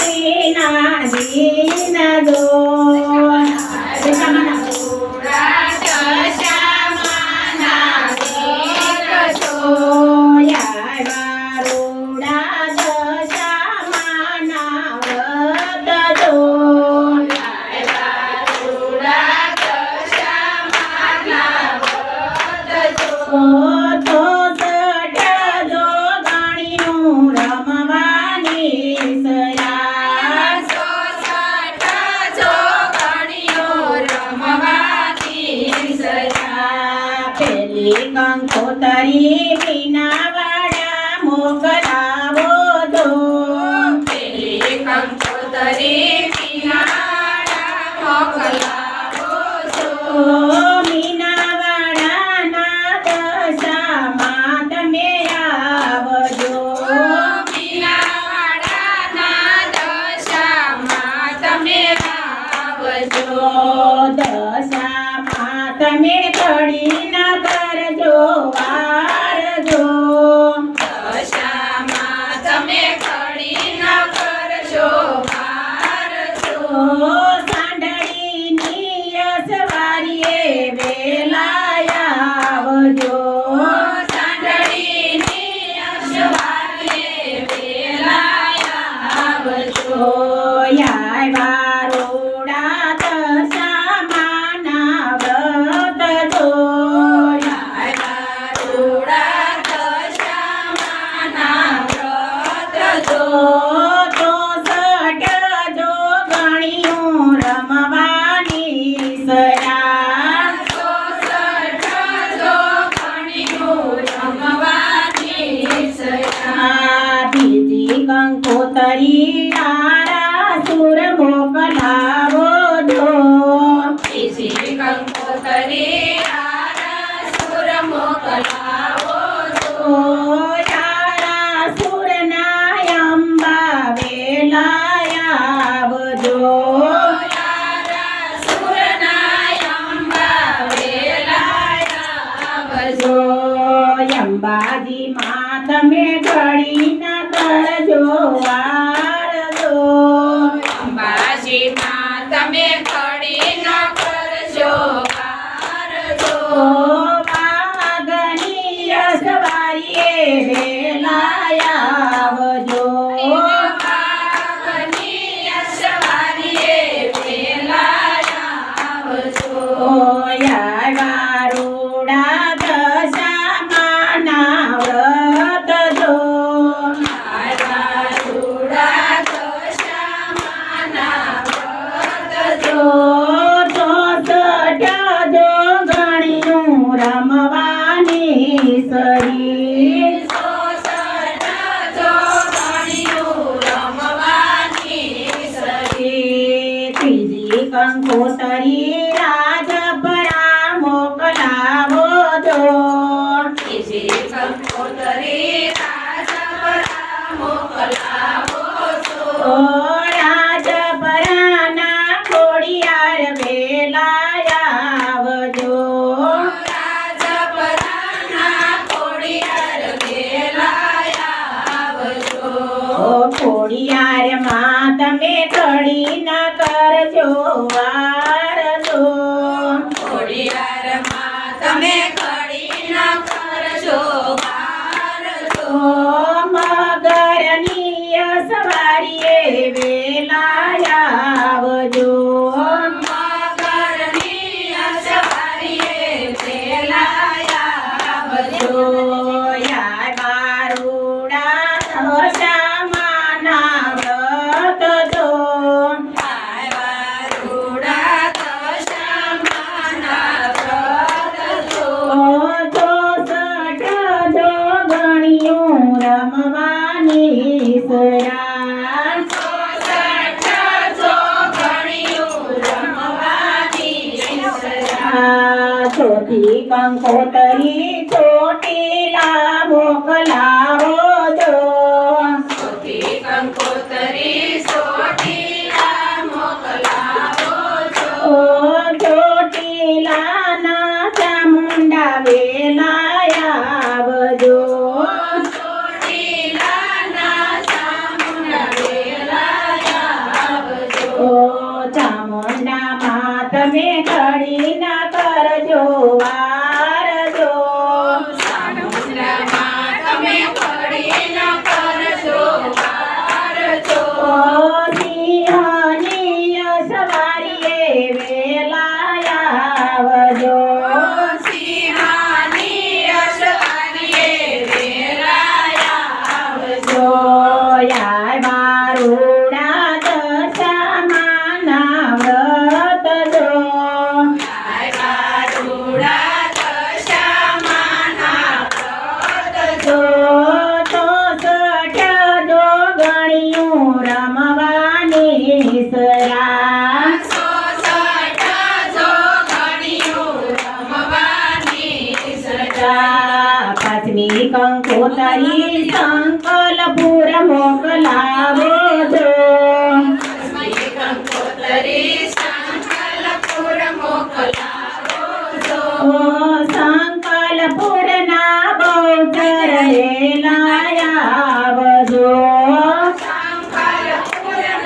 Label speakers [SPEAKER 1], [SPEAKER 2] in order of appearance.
[SPEAKER 1] વિના દીન જો કંકોતરી મીનાવાડા મોકલાવો દો
[SPEAKER 2] પેલી કંકોતરી મીનાવાડા મોકલાવો દો
[SPEAKER 1] મીનાવાડાના દશામાં તમે આવજો
[SPEAKER 2] મીનાવાડાના દશામાં તમે આવજો
[SPEAKER 1] દશામાં તમે ઘડી કરજો વારજો
[SPEAKER 2] દશામાં તમે ઘડી ન કરજો વારજો
[SPEAKER 1] સાંડળીની અસવારીએ વેલા આવજો
[SPEAKER 2] સાંડળીની અસવારીએ વેલા આવજો
[SPEAKER 1] વારોડા દશામાના વ્રત જો કંકોતરી તારા સુર મોકલાવો દો
[SPEAKER 2] બીજી કંકોતરી તારા સુર મોકલાવો દો
[SPEAKER 1] તારા સુરના અંબા વેલા આવજો
[SPEAKER 2] તારા સુરના અંબા વેલા આવજો
[SPEAKER 1] અંબાજી માં તમે ઘડી ના કરજો વારજો
[SPEAKER 2] અંબાજી માં તમે ઘડી ન કરજો વારજો
[SPEAKER 1] વાગની અસવારીએ વેલા આવજો
[SPEAKER 2] વાગની અસવારીએ વેલા આવજો
[SPEAKER 1] વારોડા દશામાના વ્રત જો રમવાની સરી ત્રીજી કંકોતરી રાજપરા મોકલાવો દો
[SPEAKER 2] ત્રીજી કંકોતરી રાજપરા મોકલાવો છો
[SPEAKER 1] રાજપરાના ખોડિયાર વેલા આવજો ખોડિયાર માં તમે ઘડી ના કરજો વારજો
[SPEAKER 2] ખોડિયાર માં તમે ઘડી ન કરજો વારજો
[SPEAKER 1] મગરની અસવારીએ વેલા આવજો
[SPEAKER 2] મગરની અસવારીએ વેલા આવજો
[SPEAKER 1] ચોથી કંકોતરી ચોટીલા મોકલાવો દો
[SPEAKER 2] ચોથી કંકોતરી ચોટીલા મોકલાવો છો
[SPEAKER 1] ચોટીલાના ચામુંડા વેલા આવજો
[SPEAKER 2] ચોટીલાના ચામુંડા વેલા
[SPEAKER 1] રમવાની સરા
[SPEAKER 2] 160 જોગણીયું રમવાની સજા.
[SPEAKER 1] પાંચમી કંકોતરી સંકલપુર મોકલાવો જો
[SPEAKER 2] કંકોતરી સંકલપુર મોકલાવો જો.
[SPEAKER 1] સંકલપુરના બહુચર હેલાયા આવજો.
[SPEAKER 2] સંકલપુરના